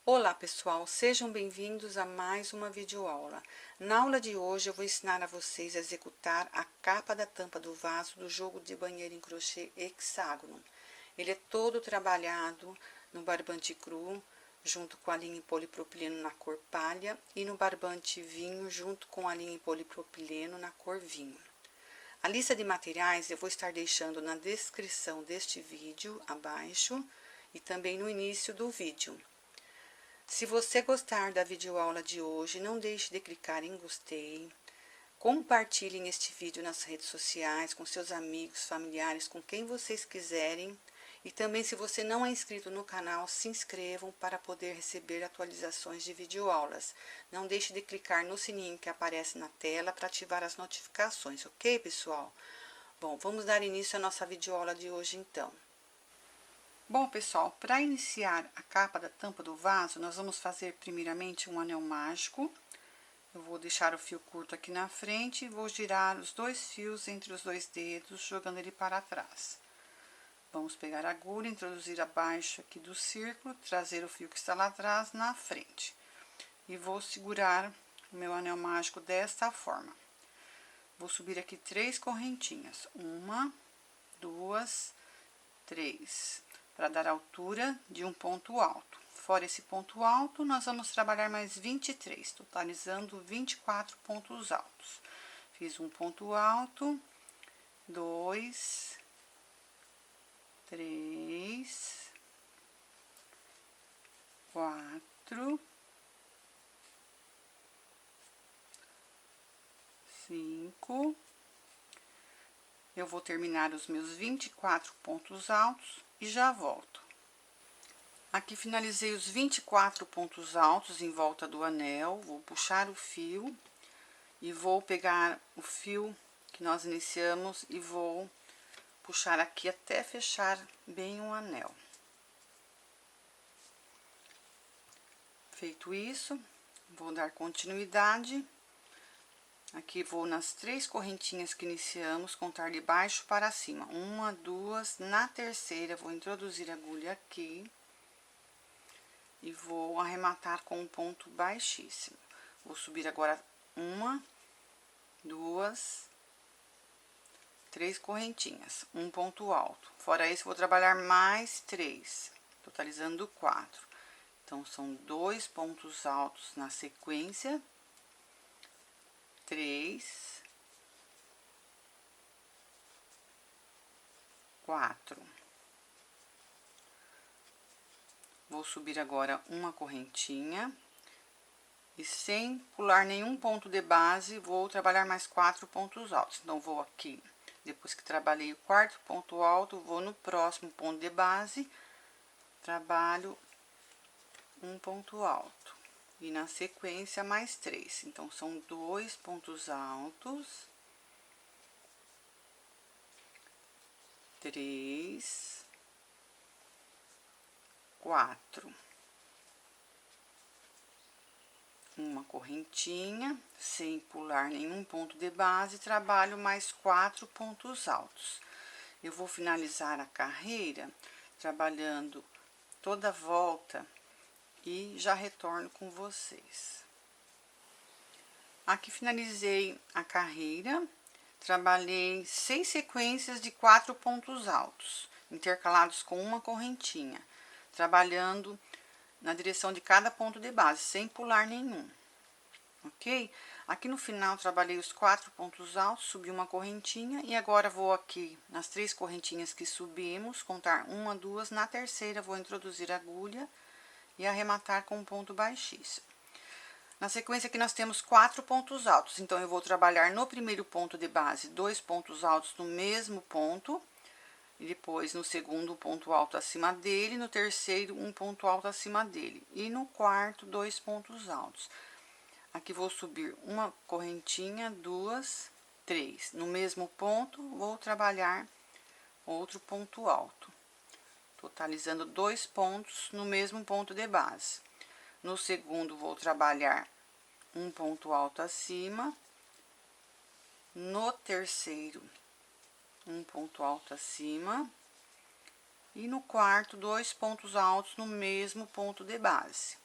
Olá pessoal, sejam bem-vindos a mais uma videoaula. Na aula de hoje eu vou ensinar a vocês a executar a capa da tampa do vaso do jogo de banheiro em crochê hexágono. Ele é todo trabalhado no barbante cru, junto com a linha em polipropileno na cor palha e no barbante vinho, junto com a linha em polipropileno na cor vinho. A lista de materiais eu vou estar deixando na descrição deste vídeo abaixo e também no início do vídeo. Se você gostar da videoaula de hoje, não deixe de clicar em gostei. Compartilhem este vídeo nas redes sociais, com seus amigos, familiares, com quem vocês quiserem. E também, se você não é inscrito no canal, se inscrevam para poder receber atualizações de videoaulas. Não deixe de clicar no sininho que aparece na tela para ativar as notificações, ok, pessoal? Bom, vamos dar início à nossa videoaula de hoje, então. Bom, pessoal, para iniciar a capa da tampa do vaso, nós vamos fazer primeiramente um anel mágico. Eu vou deixar o fio curto aqui na frente e vou girar os dois fios entre os dois dedos, jogando ele para trás. Vamos pegar a agulha, introduzir abaixo aqui do círculo, trazer o fio que está lá atrás na frente. E vou segurar o meu anel mágico desta forma. Vou subir aqui 3 correntinhas. 1, 2, 3. Para dar altura de um ponto alto. Fora esse ponto alto, nós vamos trabalhar mais 23, totalizando 24 pontos altos. Fiz um ponto alto, 2, 3, 4, 5. Eu vou terminar os meus 24 pontos altos e já volto. Aqui finalizei os 24 pontos altos em volta do anel, vou puxar o fio e vou pegar o fio que nós iniciamos e vou puxar aqui até fechar bem o anel. Feito isso, vou dar continuidade. Aqui vou nas 3 correntinhas que iniciamos, contar de baixo para cima. 1, 2, na terceira vou introduzir a agulha aqui. E vou arrematar com um ponto baixíssimo. Vou subir agora 1, 2, 3 correntinhas, um ponto alto. Fora isso, vou trabalhar mais 3, totalizando 4. Então, são 2 pontos altos na sequência. 3, 4. Vou subir agora uma correntinha. E sem pular nenhum ponto de base, vou trabalhar mais 4 pontos altos. Então, vou aqui, depois que trabalhei o quarto ponto alto, vou no próximo ponto de base, trabalho um ponto alto. E na sequência, mais 3. Então, são 2 pontos altos. 3, 4. Uma correntinha, sem pular nenhum ponto de base, trabalho mais 4 pontos altos. Eu vou finalizar a carreira trabalhando toda a volta e já retorno com vocês. Aqui finalizei a carreira, trabalhei 6 sequências de 4 pontos altos, intercalados com uma correntinha, trabalhando na direção de cada ponto de base, sem pular nenhum, ok? Aqui no final, trabalhei os 4 pontos altos, subi uma correntinha, e agora vou aqui nas 3 correntinhas que subimos, contar 1, 2, na terceira vou introduzir a agulha e arrematar com um ponto baixíssimo. Na sequência aqui nós temos 4 pontos altos, então eu vou trabalhar no primeiro ponto de base 2 pontos altos no mesmo ponto, e depois no segundo ponto alto acima dele, no terceiro um ponto alto acima dele, e no quarto 2 pontos altos. Aqui vou subir uma correntinha, 2, 3. No mesmo ponto, vou trabalhar outro ponto alto, totalizando 2 pontos no mesmo ponto de base. No segundo, vou trabalhar um ponto alto acima. No terceiro, um ponto alto acima. E no quarto, 2 pontos altos no mesmo ponto de base.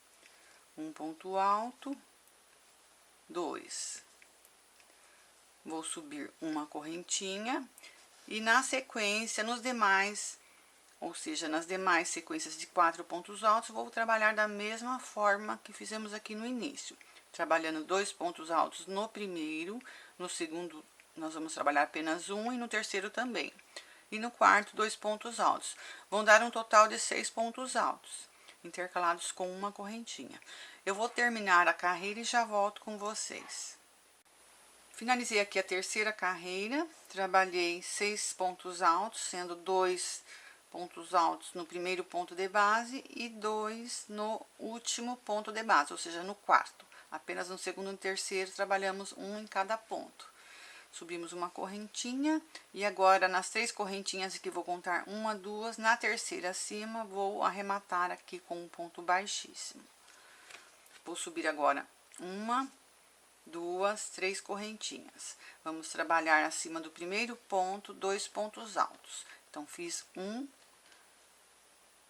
um ponto alto, 2. Vou subir uma correntinha e na sequência, nos demais, ou seja, nas demais sequências de 4 pontos altos, vou trabalhar da mesma forma que fizemos aqui no início, trabalhando 2 pontos altos no primeiro, no segundo nós vamos trabalhar apenas um e no terceiro também. E no quarto, 2 pontos altos. Vão dar um total de 6 pontos altos, intercalados com uma correntinha. Eu vou terminar a carreira e já volto com vocês. Finalizei aqui a terceira carreira, trabalhei 6 pontos altos, sendo 2 pontos altos no primeiro ponto de base e 2 no último ponto de base, ou seja, no quarto. Apenas no segundo e no terceiro trabalhamos um em cada ponto. Subimos uma correntinha e agora nas 3 correntinhas que vou contar 1, 2, na terceira acima vou arrematar aqui com um ponto baixíssimo. Vou subir agora 1, 2, 3 correntinhas. Vamos trabalhar acima do primeiro ponto 2 pontos altos. Então fiz um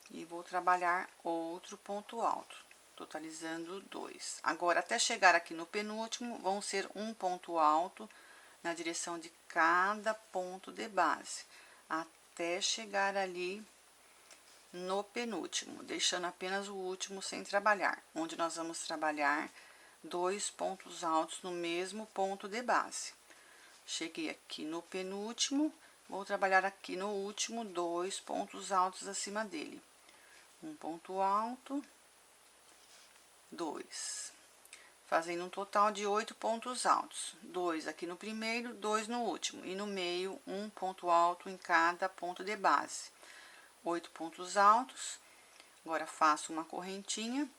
e vou trabalhar outro ponto alto, totalizando 2. Agora até chegar aqui no penúltimo vão ser um ponto alto na direção de cada ponto de base, até chegar ali no penúltimo, deixando apenas o último sem trabalhar, onde nós vamos trabalhar 2 pontos altos no mesmo ponto de base. Cheguei aqui no penúltimo, vou trabalhar aqui no último 2 pontos altos acima dele. Um ponto alto, 2. Fazendo um total de 8 pontos altos. 2 aqui no primeiro, 2 no último. E no meio, um ponto alto em cada ponto de base. 8 pontos altos. Agora, faço uma correntinha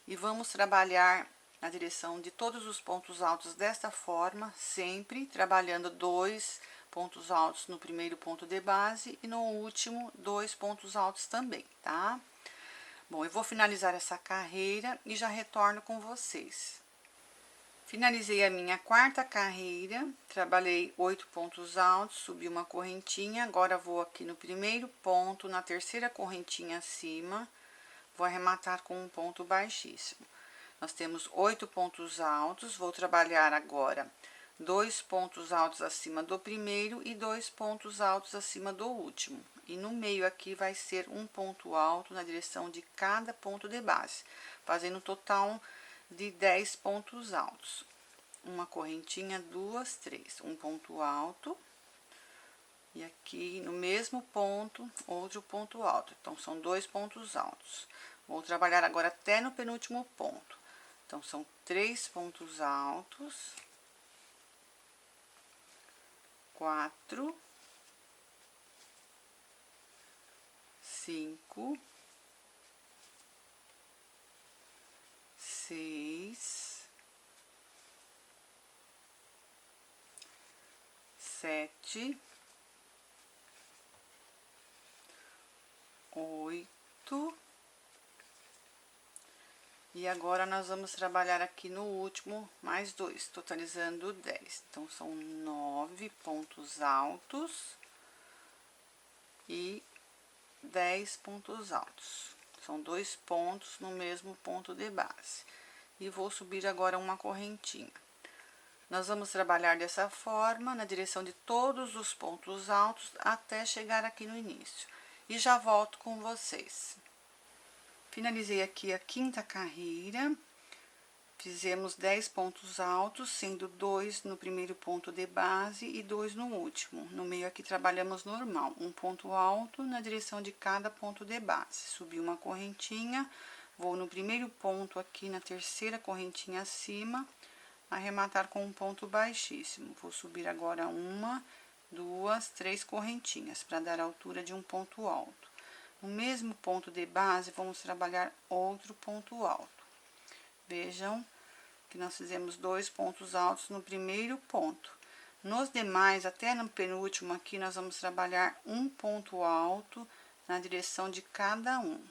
e vamos trabalhar na direção de todos os pontos altos desta forma, sempre trabalhando 2 pontos altos no primeiro ponto de base e no último, 2 pontos altos também, tá? Bom, eu vou finalizar essa carreira e já retorno com vocês. Finalizei a minha quarta carreira, trabalhei 8 pontos altos, subi uma correntinha, agora vou aqui no primeiro ponto, na terceira correntinha acima, vou arrematar com um ponto baixíssimo. Nós temos 8 pontos altos, vou trabalhar agora 2 pontos altos acima do primeiro e 2 pontos altos acima do último. E no meio aqui vai ser um ponto alto na direção de cada ponto de base, fazendo um total de 10 pontos altos. Uma correntinha, 2, 3, um ponto alto. E aqui no mesmo ponto, outro ponto alto. Então, são 2 pontos altos. Vou trabalhar agora até no penúltimo ponto. Então, são 3 pontos altos. 4, 5, 6, 7, 8. E agora, nós vamos trabalhar aqui no último mais 2, totalizando 10. Então, são 9 pontos altos e 10 pontos altos. São 2 pontos no mesmo ponto de base. E vou subir agora uma correntinha. Nós vamos trabalhar dessa forma, na direção de todos os pontos altos, até chegar aqui no início. E já volto com vocês. Finalizei aqui a quinta carreira, fizemos 10 pontos altos, sendo 2 no primeiro ponto de base e 2 no último. No meio aqui trabalhamos normal, um ponto alto na direção de cada ponto de base. Subi uma correntinha, vou no primeiro ponto aqui na terceira correntinha acima, arrematar com um ponto baixíssimo. Vou subir agora 1, 2, 3 correntinhas, para dar a altura de um ponto alto. No mesmo ponto de base, vamos trabalhar outro ponto alto. Vejam que nós fizemos 2 pontos altos no primeiro ponto. Nos demais, até no penúltimo aqui, nós vamos trabalhar um ponto alto na direção de cada um.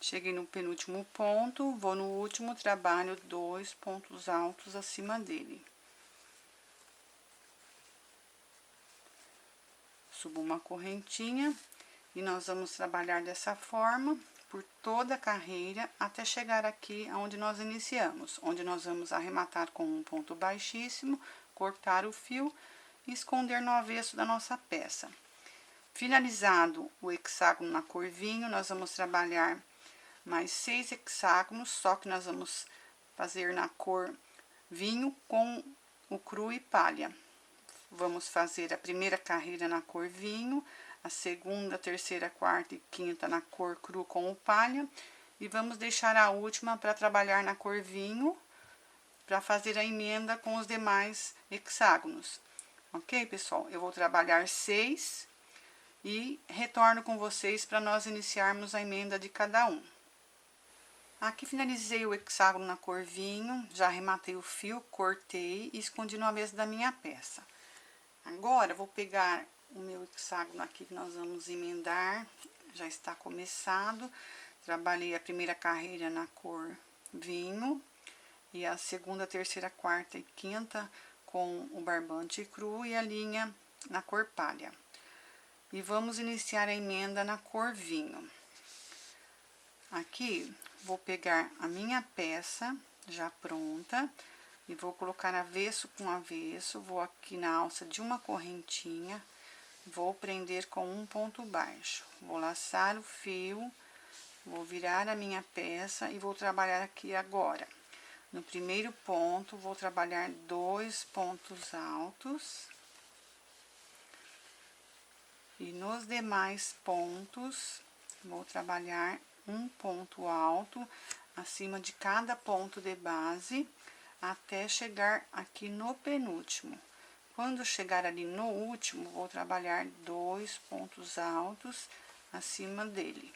Cheguei no penúltimo ponto, vou no último, trabalho 2 pontos altos acima dele. Subo uma correntinha e nós vamos trabalhar dessa forma por toda a carreira até chegar aqui onde nós iniciamos, onde nós vamos arrematar com um ponto baixíssimo, cortar o fio e esconder no avesso da nossa peça. Finalizado o hexágono na cor vinho, nós vamos trabalhar mais 6 hexágonos, só que nós vamos fazer na cor vinho com o cru e palha. Vamos fazer a primeira carreira na cor vinho, a segunda, terceira, quarta e quinta na cor cru com o palha, e vamos deixar a última para trabalhar na cor vinho, para fazer a emenda com os demais hexágonos. Ok, pessoal? Eu vou trabalhar 6 e retorno com vocês para nós iniciarmos a emenda de cada um. Aqui finalizei o hexágono na cor vinho, já arrematei o fio, cortei e escondi no avesso da minha peça. Agora, vou pegar o meu hexágono aqui que nós vamos emendar, já está começado. Trabalhei a primeira carreira na cor vinho e a segunda, terceira, quarta e quinta com o barbante cru e a linha na cor palha. E vamos iniciar a emenda na cor vinho. Aqui, vou pegar a minha peça já pronta e vou colocar avesso com avesso, vou aqui na alça de uma correntinha, vou prender com um ponto baixo, vou laçar o fio, vou virar a minha peça e vou trabalhar aqui agora. No primeiro ponto, vou trabalhar 2 pontos altos e nos demais pontos, vou trabalhar um ponto alto acima de cada ponto de base até chegar aqui no penúltimo. Quando chegar ali no último, vou trabalhar 2 pontos altos acima dele.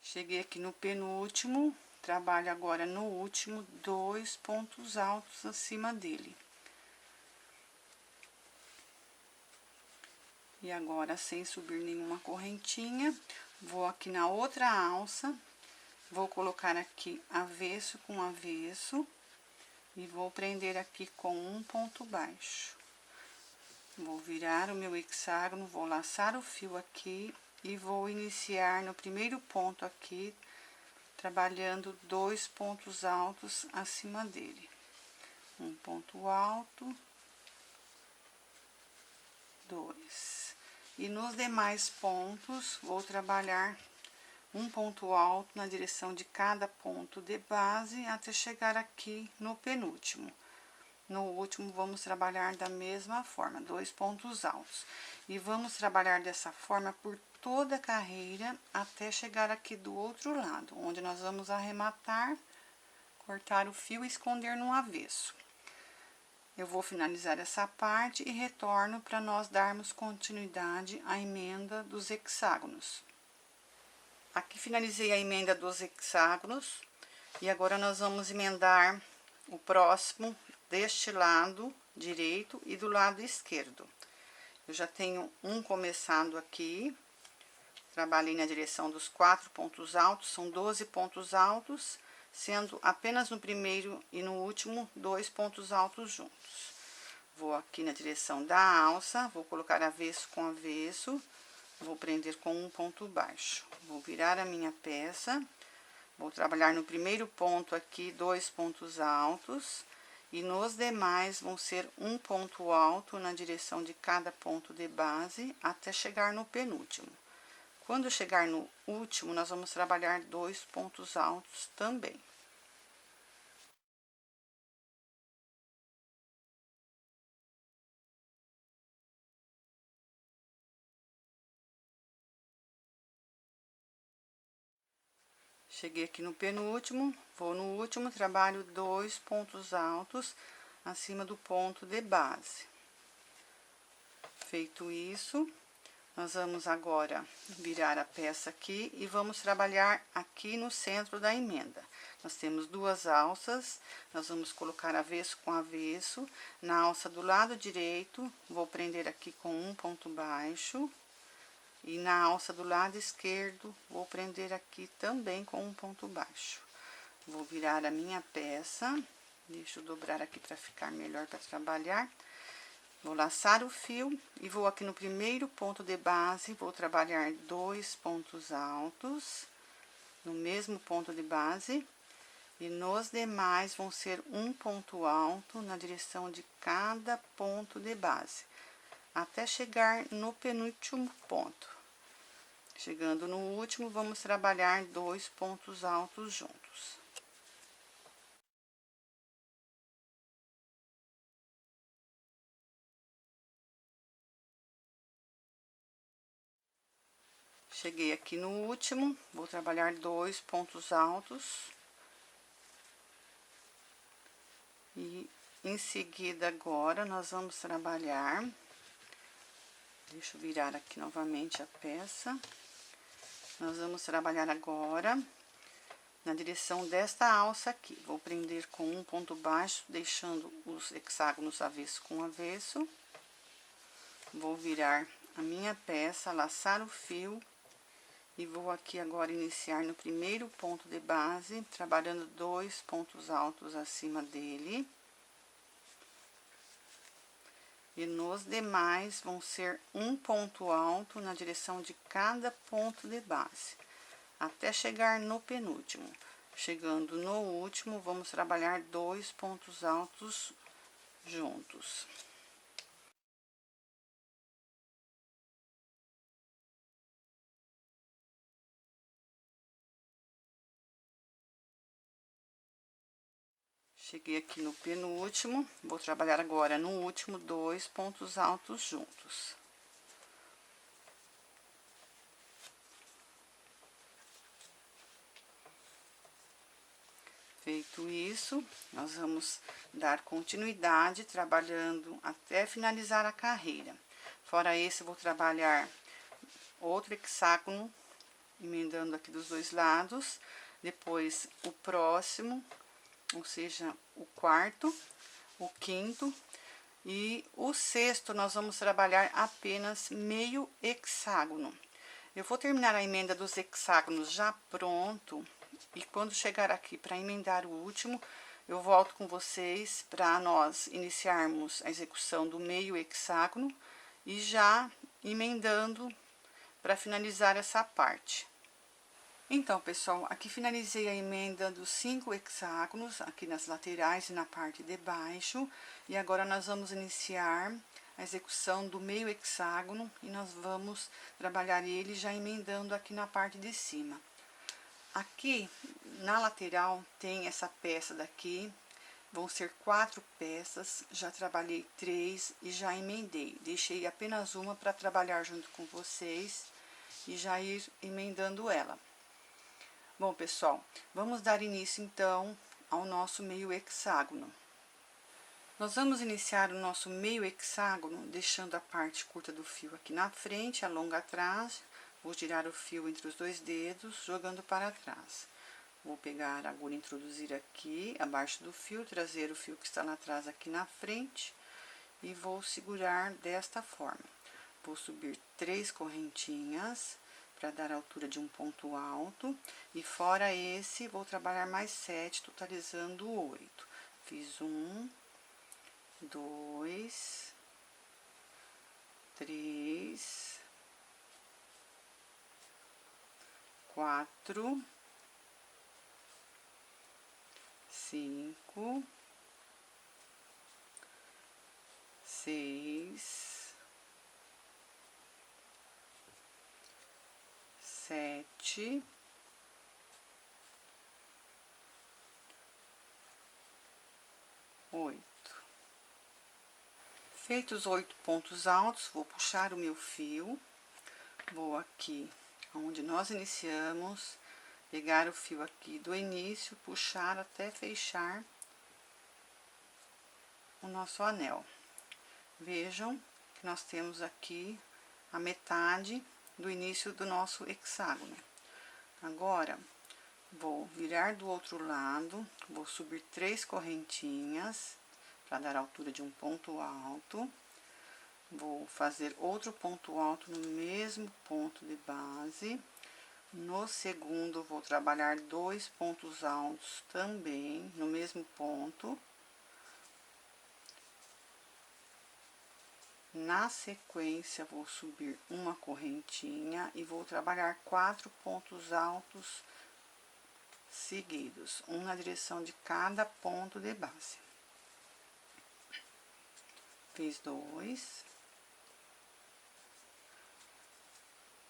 Cheguei aqui no penúltimo, trabalho agora no último 2 pontos altos acima dele. E agora, sem subir nenhuma correntinha, vou aqui na outra alça, vou colocar aqui avesso com avesso e vou prender aqui com um ponto baixo. Vou virar o meu hexágono, vou laçar o fio aqui e vou iniciar no primeiro ponto aqui, trabalhando 2 pontos altos acima dele. Um ponto alto, 2. E nos demais pontos, vou trabalhar um ponto alto na direção de cada ponto de base até chegar aqui no penúltimo. No último, vamos trabalhar da mesma forma, 2 pontos altos. E vamos trabalhar dessa forma por toda a carreira até chegar aqui do outro lado, onde nós vamos arrematar, cortar o fio e esconder no avesso. Eu vou finalizar essa parte e retorno para nós darmos continuidade à emenda dos hexágonos. Aqui finalizei a emenda dos hexágonos e agora nós vamos emendar o próximo deste lado direito e do lado esquerdo. Eu já tenho um começado aqui, trabalhei na direção dos 4 pontos altos, são 12 pontos altos, sendo apenas no primeiro e no último 2 pontos altos juntos. Vou aqui na direção da alça, vou colocar avesso com avesso, vou prender com um ponto baixo. Vou virar a minha peça, vou trabalhar no primeiro ponto aqui 2 pontos altos, e nos demais vão ser um ponto alto na direção de cada ponto de base até chegar no penúltimo. Quando chegar no último, nós vamos trabalhar 2 pontos altos também. Cheguei aqui no penúltimo, vou no último, trabalho 2 pontos altos acima do ponto de base. Feito isso, Nós vamos agora virar a peça aqui e vamos trabalhar aqui no centro da emenda. Nós temos duas alças, nós vamos colocar avesso com avesso. Na alça do lado direito, vou prender aqui com um ponto baixo. E na alça do lado esquerdo, vou prender aqui também com um ponto baixo. Vou virar a minha peça, deixa eu dobrar aqui para ficar melhor para trabalhar. Vou laçar o fio e vou aqui no primeiro ponto de base, vou trabalhar 2 pontos altos no mesmo ponto de base, e nos demais vão ser um ponto alto na direção de cada ponto de base, até chegar no penúltimo ponto. Chegando no último, vamos trabalhar 2 pontos altos juntos. Cheguei aqui no último, vou trabalhar 2 pontos altos. E em seguida, agora, nós vamos trabalhar... Deixa eu virar aqui novamente a peça. Nós vamos trabalhar agora na direção desta alça aqui. Vou prender com um ponto baixo, deixando os hexágonos avesso com avesso. Vou virar a minha peça, laçar o fio. E vou aqui agora iniciar no primeiro ponto de base, trabalhando 2 pontos altos acima dele. E nos demais vão ser um ponto alto na direção de cada ponto de base, até chegar no penúltimo. Chegando no último, vamos trabalhar 2 pontos altos juntos. Cheguei aqui no penúltimo, vou trabalhar agora no último 2 pontos altos juntos. Feito isso, nós vamos dar continuidade trabalhando até finalizar a carreira. Fora esse, vou trabalhar outro hexágono, emendando aqui dos dois lados, depois o próximo, ou seja, o quarto, o quinto e o sexto nós vamos trabalhar apenas meio hexágono. Eu vou terminar a emenda dos hexágonos já pronto, e quando chegar aqui para emendar o último, eu volto com vocês para nós iniciarmos a execução do meio hexágono e já emendando para finalizar essa parte. Então, pessoal, aqui finalizei a emenda dos 5 hexágonos, aqui nas laterais e na parte de baixo. E agora nós vamos iniciar a execução do meio hexágono e nós vamos trabalhar ele já emendando aqui na parte de cima. Aqui, na lateral, tem essa peça daqui, vão ser 4 peças, já trabalhei 3 e já emendei. Deixei apenas uma para trabalhar junto com vocês e já ir emendando ela. Bom, pessoal, vamos dar início, então, ao nosso meio hexágono. Nós vamos iniciar o nosso meio hexágono, deixando a parte curta do fio aqui na frente, a longa atrás. Vou girar o fio entre os 2 dedos, jogando para trás. Vou pegar a agulha e introduzir aqui, abaixo do fio, trazer o fio que está lá atrás aqui na frente. E vou segurar desta forma. Vou subir 3 correntinhas para dar a altura de um ponto alto, e fora esse, vou trabalhar mais 7, totalizando 8. Fiz 1, 2, 3, 4, 5, 6, 7, 8. Feitos os 8 pontos altos, vou puxar o meu fio, vou aqui onde nós iniciamos, pegar o fio aqui do início, puxar até fechar o nosso anel. Vejam que nós temos aqui a metade do início do nosso hexágono. Agora, vou virar do outro lado, vou subir 3 correntinhas para dar a altura de um ponto alto. Vou fazer outro ponto alto no mesmo ponto de base. No segundo, vou trabalhar 2 pontos altos também no mesmo ponto. Na sequência, vou subir uma correntinha e vou trabalhar 4 pontos altos seguidos, um na direção de cada ponto de base. Fiz 2,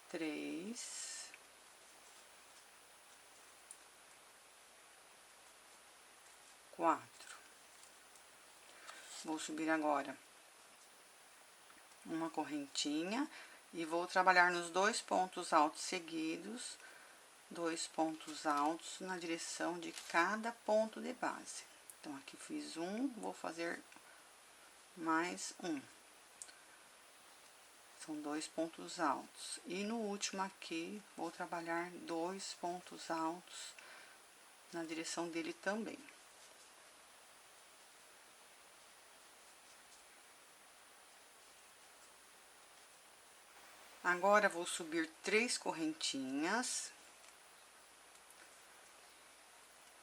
3, 4. Vou subir agora uma correntinha e vou trabalhar nos 2 pontos altos seguidos, 2 pontos altos na direção de cada ponto de base. Então, aqui fiz um, vou fazer mais um. São 2 pontos altos. E no último aqui, vou trabalhar 2 pontos altos na direção dele também. Agora, vou subir 3 correntinhas.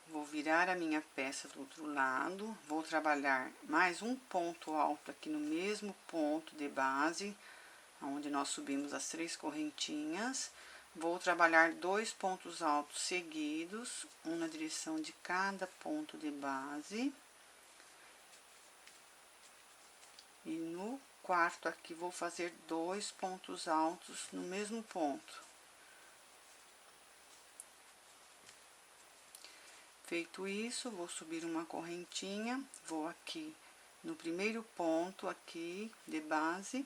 Vou virar a minha peça do outro lado, vou trabalhar mais um ponto alto aqui no mesmo ponto de base, onde nós subimos as 3 correntinhas. Vou trabalhar 2 pontos altos seguidos, um na direção de cada ponto de base. E no quarto aqui, vou fazer 2 pontos altos no mesmo ponto. Feito isso, vou subir uma correntinha, vou aqui no primeiro ponto aqui de base,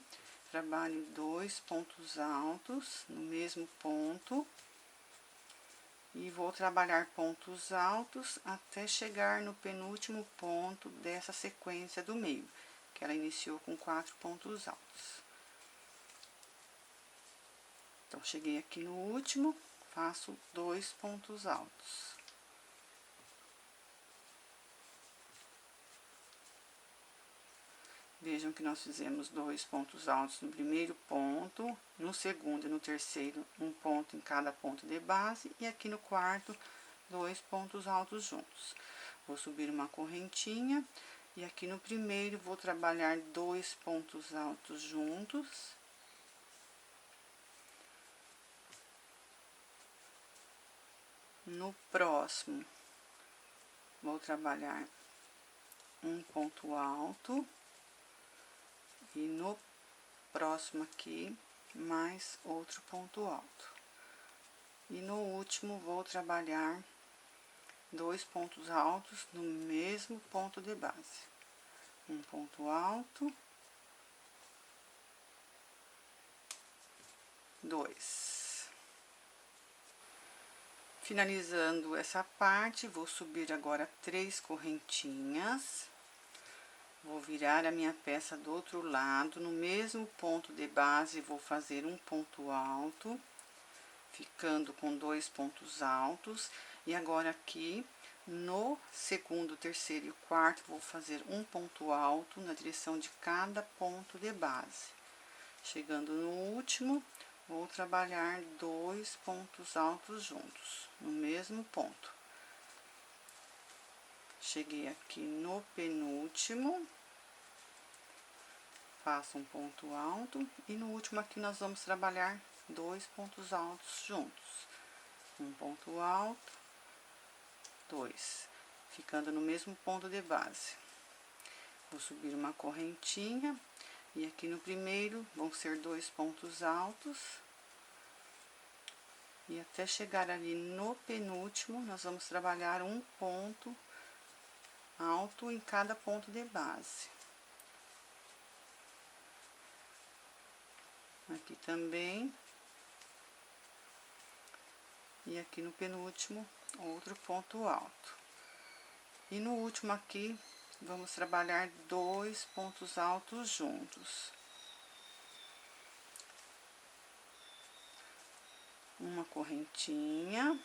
trabalho 2 pontos altos no mesmo ponto. E vou trabalhar pontos altos até chegar no penúltimo ponto dessa sequência do meio, que ela iniciou com 4 pontos altos. Então, cheguei aqui no último, faço 2 pontos altos. Vejam que nós fizemos 2 pontos altos no primeiro ponto, no segundo e no terceiro, um ponto em cada ponto de base, e aqui no quarto, 2 pontos altos juntos. Vou subir uma correntinha, e aqui no primeiro, vou trabalhar 2 pontos altos juntos. No próximo, vou trabalhar um ponto alto. E no próximo aqui, mais outro ponto alto. E no último, vou trabalhar 2 pontos altos no mesmo ponto de base. Um ponto alto, 2. Finalizando essa parte, vou subir agora 3 correntinhas. Vou virar a minha peça do outro lado, no mesmo ponto de base, vou fazer um ponto alto, ficando com 2 pontos altos. E agora aqui, no segundo, terceiro e quarto, vou fazer um ponto alto na direção de cada ponto de base. Chegando no último, vou trabalhar 2 pontos altos juntos, no mesmo ponto. Cheguei aqui no penúltimo, faço um ponto alto, e no último aqui nós vamos trabalhar 2 pontos altos juntos. Um ponto alto, 2, ficando no mesmo ponto de base. Vou subir uma correntinha, e aqui no primeiro vão ser 2 pontos altos. E até chegar ali no penúltimo, nós vamos trabalhar um ponto alto em cada ponto de base. Aqui também. E aqui no penúltimo, outro ponto alto. E no último aqui, vamos trabalhar 2 pontos altos juntos. uma correntinha,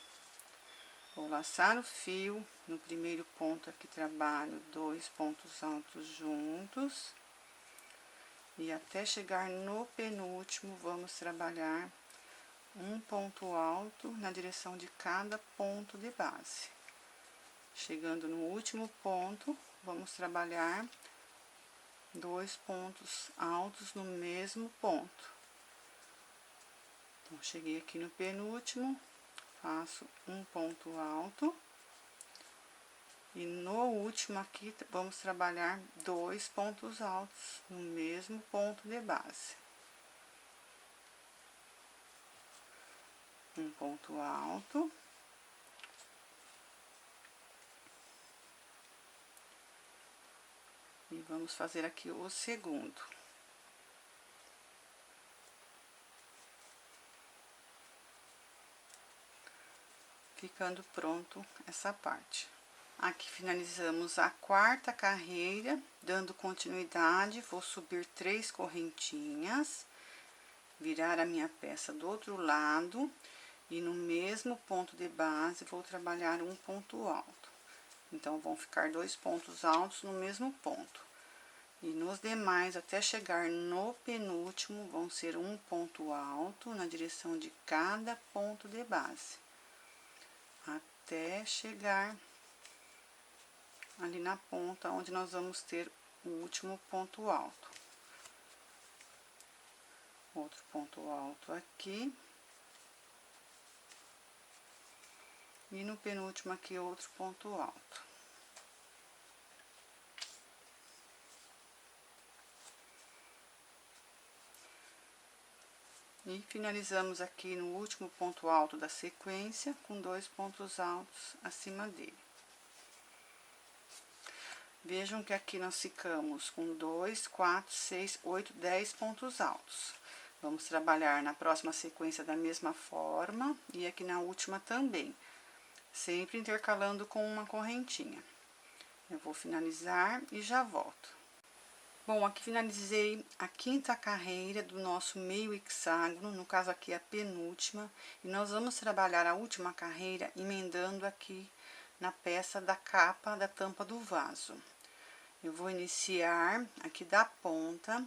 vou laçar o fio no primeiro ponto aqui, trabalho 2 pontos altos juntos, e até chegar no penúltimo, vamos trabalhar um ponto alto na direção de cada ponto de base. Chegando no último ponto, vamos trabalhar 2 pontos altos no mesmo ponto. Então, cheguei aqui no penúltimo, faço um ponto alto. E no último aqui, vamos trabalhar 2 pontos altos no mesmo ponto de base. Um ponto alto. E vamos fazer aqui o segundo. Ficando pronto essa parte. Aqui finalizamos a quarta carreira, dando continuidade, vou subir 3 correntinhas, virar a minha peça do outro lado e no mesmo ponto de base vou trabalhar um ponto alto. Então, vão ficar 2 pontos altos no mesmo ponto. E nos demais, até chegar no penúltimo, vão ser um ponto alto na direção de cada ponto de base. Até chegar ali na ponta, onde nós vamos ter o último ponto alto. Outro ponto alto aqui. E no penúltimo aqui, outro ponto alto. E finalizamos aqui no último ponto alto da sequência, com 2 pontos altos acima dele. Vejam que aqui nós ficamos com 2, 4, 6, 8, 10 pontos altos. Vamos trabalhar na próxima sequência da mesma forma e aqui na última também, sempre intercalando com uma correntinha. Eu vou finalizar e já volto. Bom, aqui finalizei a quinta carreira do nosso meio hexágono, no caso aqui a penúltima, e nós vamos trabalhar a última carreira emendando aqui na peça da capa da tampa do vaso. Eu vou iniciar aqui da ponta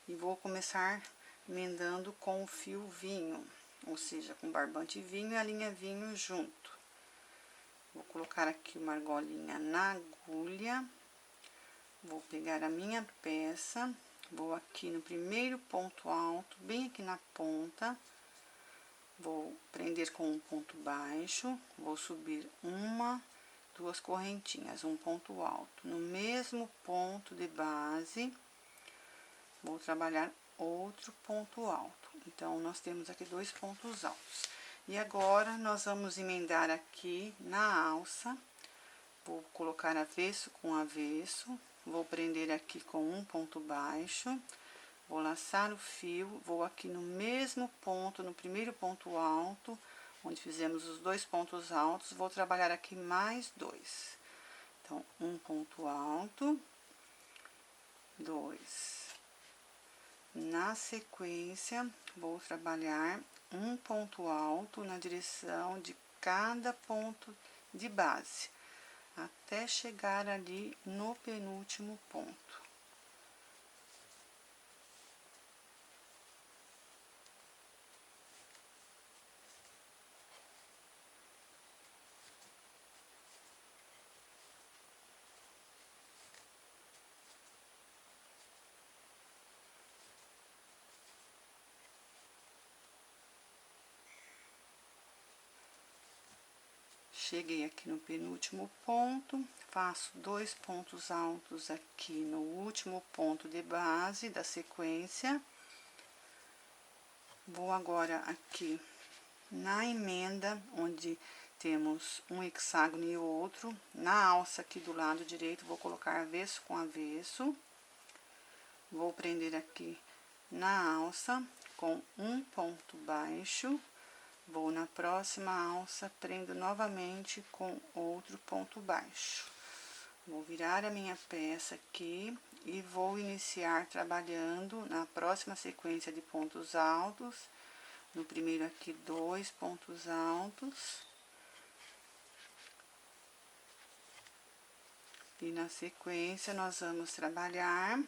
e vou começar emendando com o fio vinho, ou seja, com barbante vinho e a linha vinho junto. Vou colocar aqui uma argolinha na agulha, vou pegar a minha peça, vou aqui no primeiro ponto alto, bem aqui na ponta, vou prender com um ponto baixo, vou subir uma, 2 correntinhas, um ponto alto. No mesmo ponto de base, vou trabalhar outro ponto alto. Então, nós temos aqui 2 pontos altos. E agora, nós vamos emendar aqui na alça, vou colocar avesso com avesso, vou prender aqui com um ponto baixo, vou laçar o fio, vou aqui no mesmo ponto, no primeiro ponto alto, onde fizemos os 2 pontos altos, vou trabalhar aqui mais 2. Então, um ponto alto, 2. Na sequência, vou trabalhar um ponto alto na direção de cada ponto de base, até chegar ali no penúltimo ponto. Cheguei aqui no penúltimo ponto, faço 2 pontos altos aqui no último ponto de base da sequência. Vou agora aqui na emenda, onde temos um hexágono e outro, na alça aqui do lado direito, vou colocar avesso com avesso. Vou prender aqui na alça com um ponto baixo. Vou na próxima alça, prendo novamente com outro ponto baixo. Vou virar a minha peça aqui e vou iniciar trabalhando na próxima sequência de pontos altos, No primeiro aqui, 2 pontos altos. E na sequência, nós vamos trabalhar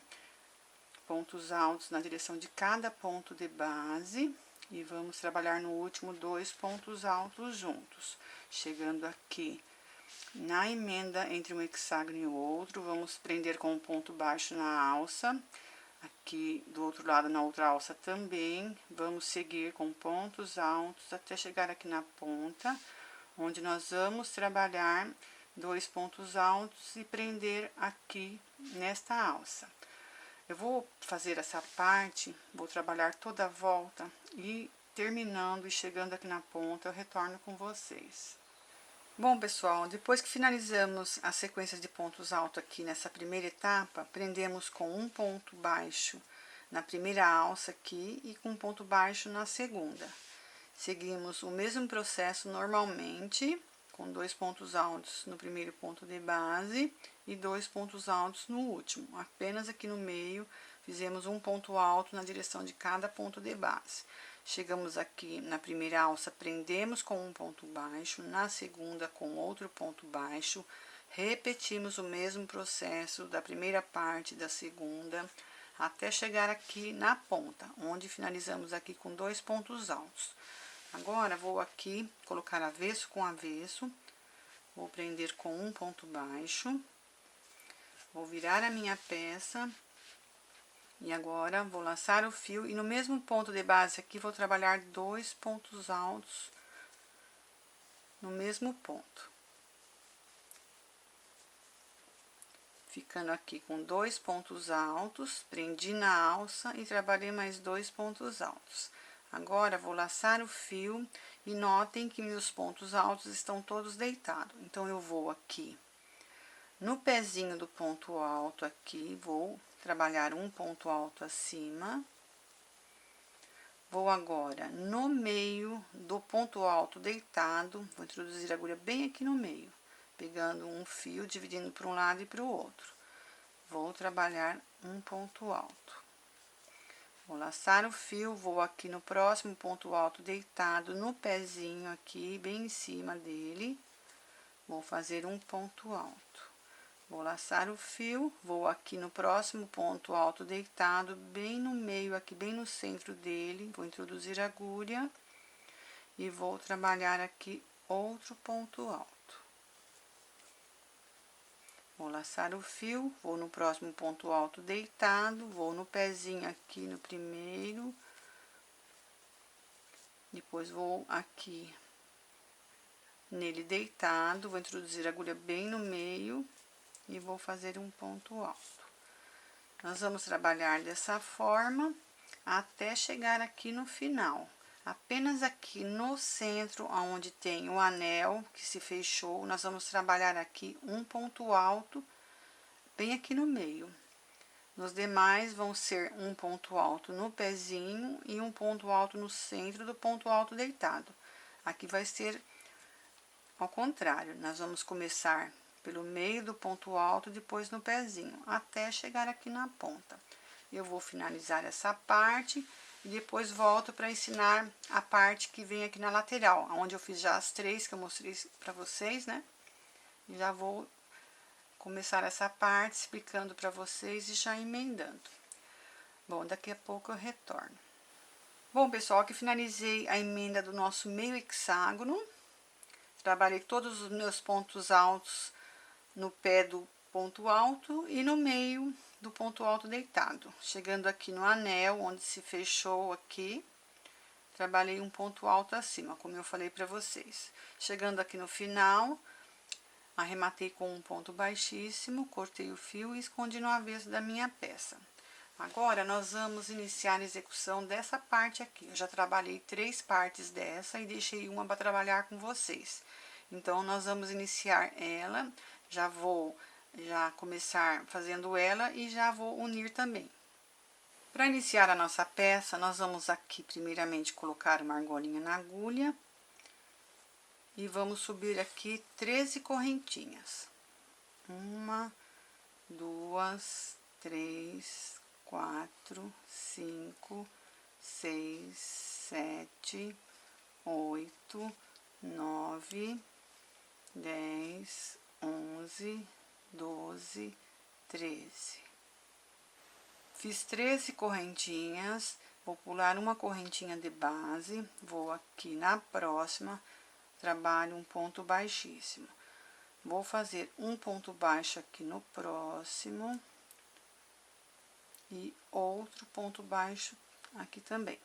pontos altos na direção de cada ponto de base. E vamos trabalhar no último 2 pontos altos juntos. Chegando aqui na emenda entre um hexágono e o outro, vamos prender com um ponto baixo na alça. Aqui do outro lado, na outra alça também, vamos seguir com pontos altos até chegar aqui na ponta, onde nós vamos trabalhar 2 pontos altos e prender aqui nesta alça. Eu vou fazer essa parte, vou trabalhar toda a volta e terminando e chegando aqui na ponta, eu retorno com vocês. Bom, pessoal, depois que finalizamos a sequência de pontos altos aqui nessa primeira etapa, prendemos com um ponto baixo na primeira alça aqui e com um ponto baixo na segunda. Seguimos o mesmo processo normalmente, com 2 pontos altos no primeiro ponto de base e 2 pontos altos no último. Apenas aqui no meio, fizemos um ponto alto na direção de cada ponto de base. Chegamos aqui na primeira alça, prendemos com um ponto baixo, na segunda com outro ponto baixo, repetimos o mesmo processo da primeira parte da segunda, até chegar aqui na ponta, onde finalizamos aqui com 2 pontos altos. Agora, vou aqui colocar avesso com avesso, vou prender com um ponto baixo, vou virar a minha peça. E agora, vou laçar o fio e no mesmo ponto de base aqui, vou trabalhar 2 pontos altos no mesmo ponto. Ficando aqui com 2 pontos altos, prendi na alça e trabalhei mais 2 pontos altos. Agora, vou laçar o fio e notem que meus pontos altos estão todos deitados. Então, eu vou aqui no pezinho do ponto alto aqui, vou trabalhar um ponto alto acima. Vou agora no meio do ponto alto deitado, vou introduzir a agulha bem aqui no meio, pegando um fio, dividindo para um lado e para o outro. Vou trabalhar um ponto alto. Vou laçar o fio, vou aqui no próximo ponto alto deitado, no pezinho aqui, bem em cima dele, vou fazer um ponto alto. Vou laçar o fio, vou aqui no próximo ponto alto deitado, bem no meio, aqui bem no centro dele, vou introduzir a agulha e vou trabalhar aqui outro ponto alto. Vou laçar o fio, vou no próximo ponto alto deitado, vou no pezinho aqui no primeiro, depois vou aqui nele deitado, vou introduzir a agulha bem no meio e vou fazer um ponto alto. Nós vamos trabalhar dessa forma até chegar aqui no final. Apenas aqui no centro, onde tem o anel que se fechou, nós vamos trabalhar aqui um ponto alto, bem aqui no meio. Nos demais, vão ser um ponto alto no pezinho e um ponto alto no centro do ponto alto deitado. Aqui vai ser ao contrário, nós vamos começar pelo meio do ponto alto, depois no pezinho, até chegar aqui na ponta. Eu vou finalizar essa parte e depois volto para ensinar a parte que vem aqui na lateral, onde eu fiz já as 3 que eu mostrei para vocês, né? E já vou começar essa parte explicando para vocês e já emendando. Bom, daqui a pouco eu retorno. Bom, pessoal, aqui finalizei a emenda do nosso meio hexágono. Trabalhei todos os meus pontos altos no pé do ponto alto e no meio do ponto alto deitado. Chegando aqui no anel, onde se fechou aqui, trabalhei um ponto alto acima, como eu falei para vocês. Chegando aqui no final, arrematei com um ponto baixíssimo, cortei o fio e escondi no avesso da minha peça. Agora, nós vamos iniciar a execução dessa parte aqui. Eu já trabalhei 3 partes dessa e deixei uma para trabalhar com vocês. Então, nós vamos iniciar ela, já vou começar fazendo ela e já vou unir também. Para iniciar a nossa peça, nós vamos aqui primeiramente colocar uma argolinha na agulha e vamos subir aqui 13 correntinhas. 1, 2, 3, 4, 5, 6, 7, 8, 9, 10, 11, 12, 13. Fiz 13 correntinhas, vou pular uma correntinha de base, vou aqui na próxima, trabalho um ponto baixíssimo. Vou fazer um ponto baixo aqui no próximo e outro ponto baixo aqui também.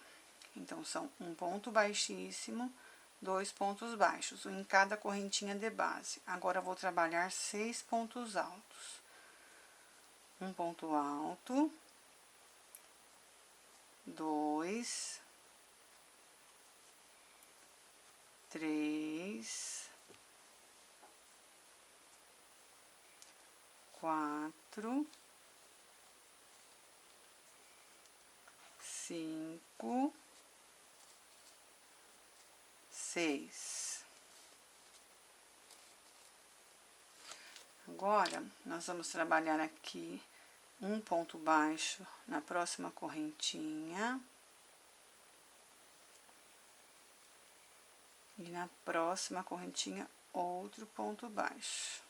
Então, são um ponto baixíssimo, 2 pontos baixos, um em cada correntinha de base. Agora, vou trabalhar 6 pontos altos. Um ponto alto, 2, 3, 4, 5, 6. Agora, nós vamos trabalhar aqui um ponto baixo na próxima correntinha. E na próxima correntinha, outro ponto baixo.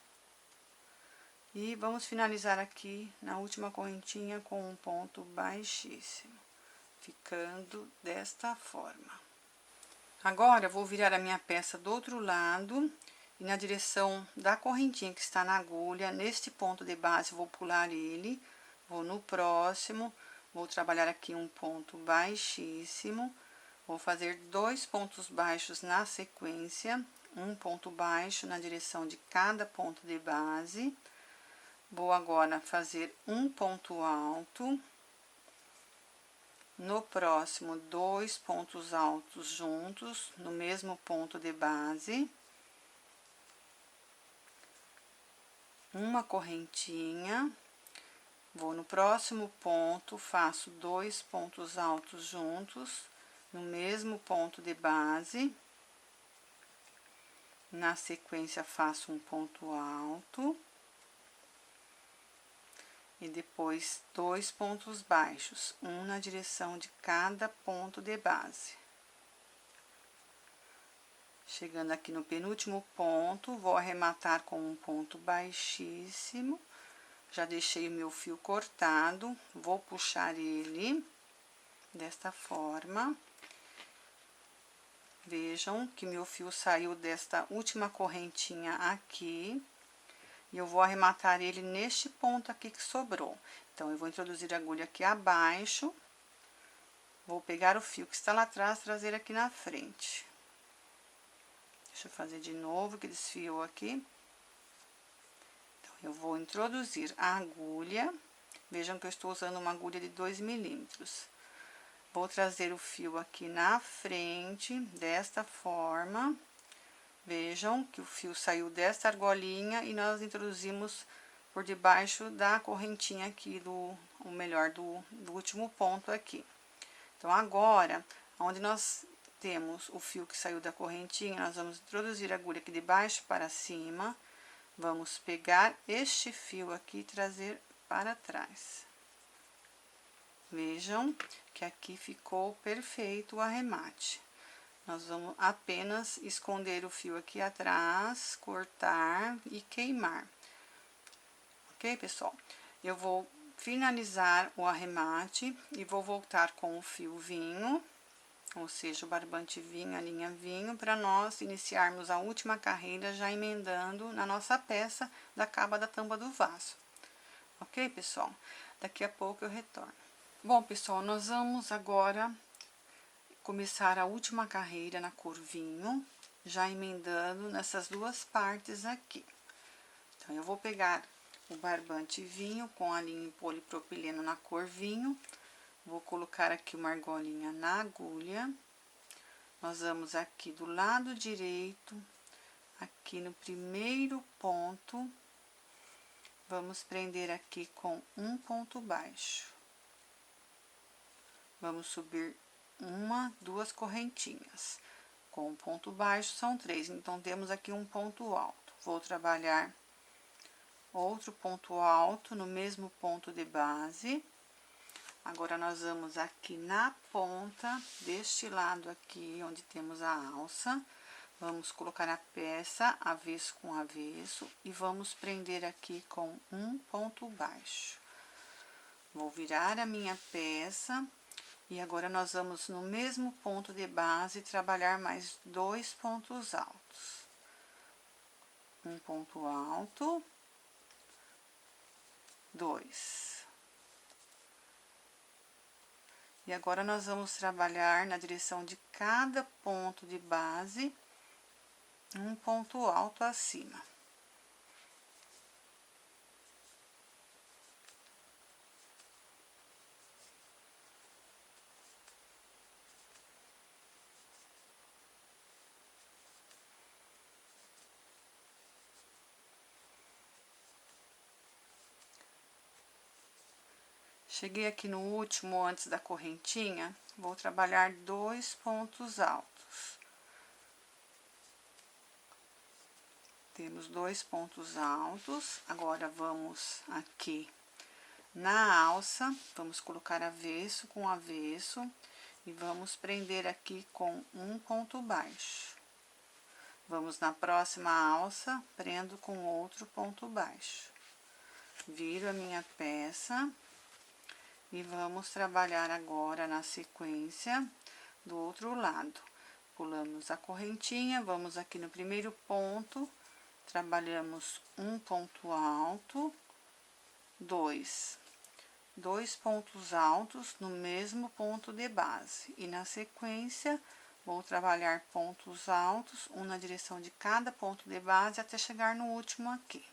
E vamos finalizar aqui na última correntinha com um ponto baixíssimo, ficando desta forma. Agora, eu vou virar a minha peça do outro lado e na direção da correntinha que está na agulha, neste ponto de base, vou pular ele, vou no próximo, vou trabalhar aqui um ponto baixíssimo, vou fazer 2 pontos baixos na sequência, um ponto baixo na direção de cada ponto de base. Vou agora fazer um ponto alto. No próximo, 2 pontos altos juntos, no mesmo ponto de base. Uma correntinha. Vou no próximo ponto, faço 2 pontos altos juntos, no mesmo ponto de base. Na sequência, faço um ponto alto. E depois, 2 pontos baixos, um na direção de cada ponto de base. Chegando aqui no penúltimo ponto, vou arrematar com um ponto baixíssimo. Já deixei o meu fio cortado, vou puxar ele desta forma. Vejam que meu fio saiu desta última correntinha aqui. E eu vou arrematar ele neste ponto aqui que sobrou. Então, eu vou introduzir a agulha aqui abaixo. Vou pegar o fio que está lá atrás, trazer aqui na frente. Deixa eu fazer de novo, que desfiou aqui. Então, eu vou introduzir a agulha. Vejam que eu estou usando uma agulha de 2 milímetros. Vou trazer o fio aqui na frente, desta forma. Vejam que o fio saiu desta argolinha e nós introduzimos por debaixo da correntinha aqui do último ponto aqui. Então, agora, onde nós temos o fio que saiu da correntinha, nós vamos introduzir a agulha aqui de baixo para cima. Vamos pegar este fio aqui e trazer para trás. Vejam que aqui ficou perfeito o arremate. Nós vamos apenas esconder o fio aqui atrás, cortar e queimar. Ok, pessoal? Eu vou finalizar o arremate e vou voltar com o fio vinho, ou seja, o barbante vinho, a linha vinho, para nós iniciarmos a última carreira já emendando na nossa peça da capa da tampa do vaso. Ok, pessoal? Daqui a pouco eu retorno. Bom, pessoal, nós vamos agora começar a última carreira na cor vinho, já emendando nessas duas partes aqui. Então, eu vou pegar o barbante vinho com a linha em polipropileno na cor vinho, vou colocar aqui uma argolinha na agulha. Nós vamos aqui do lado direito, aqui no primeiro ponto, vamos prender aqui com um ponto baixo. Vamos subir duas correntinhas. Com um ponto baixo são 3, então temos aqui um ponto alto. Vou trabalhar outro ponto alto no mesmo ponto de base. Agora, nós vamos aqui na ponta, deste lado aqui, onde temos a alça, vamos colocar a peça avesso com avesso e vamos prender aqui com um ponto baixo. Vou virar a minha peça e agora nós vamos no mesmo ponto de base trabalhar mais 2 pontos altos. Um ponto alto, 2. E agora, nós vamos trabalhar na direção de cada ponto de base, um ponto alto acima. Cheguei aqui no último, antes da correntinha, vou trabalhar 2 pontos altos. Temos 2 pontos altos, agora vamos aqui na alça, vamos colocar avesso com avesso e vamos prender aqui com um ponto baixo. Vamos na próxima alça, prendo com outro ponto baixo. Viro a minha peça e vamos trabalhar agora na sequência do outro lado. Pulamos a correntinha, vamos aqui no primeiro ponto, trabalhamos um ponto alto, 2 pontos altos no mesmo ponto de base. E na sequência, vou trabalhar pontos altos, um na direção de cada ponto de base até chegar no último aqui.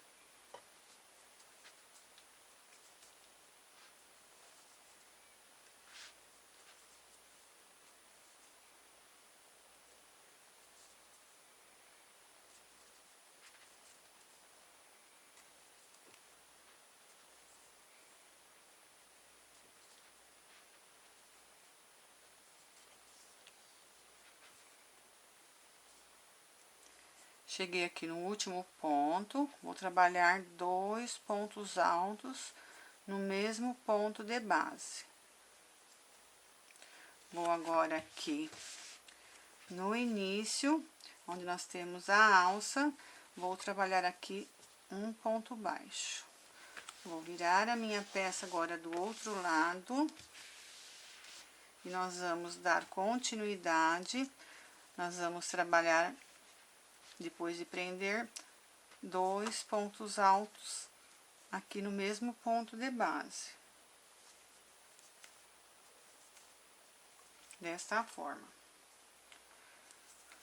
Cheguei aqui no último ponto, vou trabalhar 2 pontos altos no mesmo ponto de base. Vou agora aqui no início, onde nós temos a alça, vou trabalhar aqui um ponto baixo. Vou virar a minha peça agora do outro lado e nós vamos dar continuidade. Nós vamos trabalhar, depois de prender, 2 pontos altos aqui no mesmo ponto de base. Desta forma.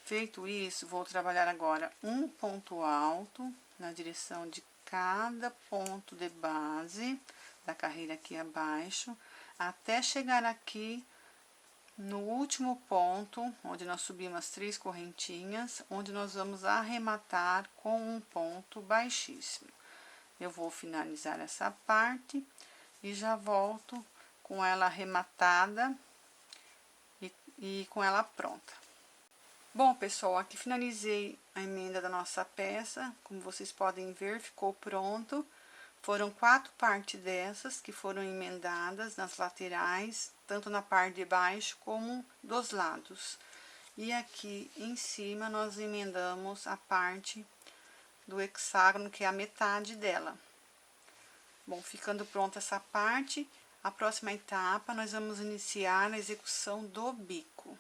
Feito isso, vou trabalhar agora um ponto alto na direção de cada ponto de base da carreira aqui abaixo, até chegar aqui no último ponto, onde nós subimos as 3 correntinhas, onde nós vamos arrematar com um ponto baixíssimo. Eu vou finalizar essa parte e já volto com ela arrematada e com ela pronta. Bom, pessoal, aqui finalizei a emenda da nossa peça. Como vocês podem ver, ficou pronto. Foram 4 partes dessas que foram emendadas nas laterais, tanto na parte de baixo como dos lados. E aqui em cima nós emendamos a parte do hexágono, que é a metade dela. Bom, ficando pronta essa parte, a próxima etapa nós vamos iniciar a execução do bico.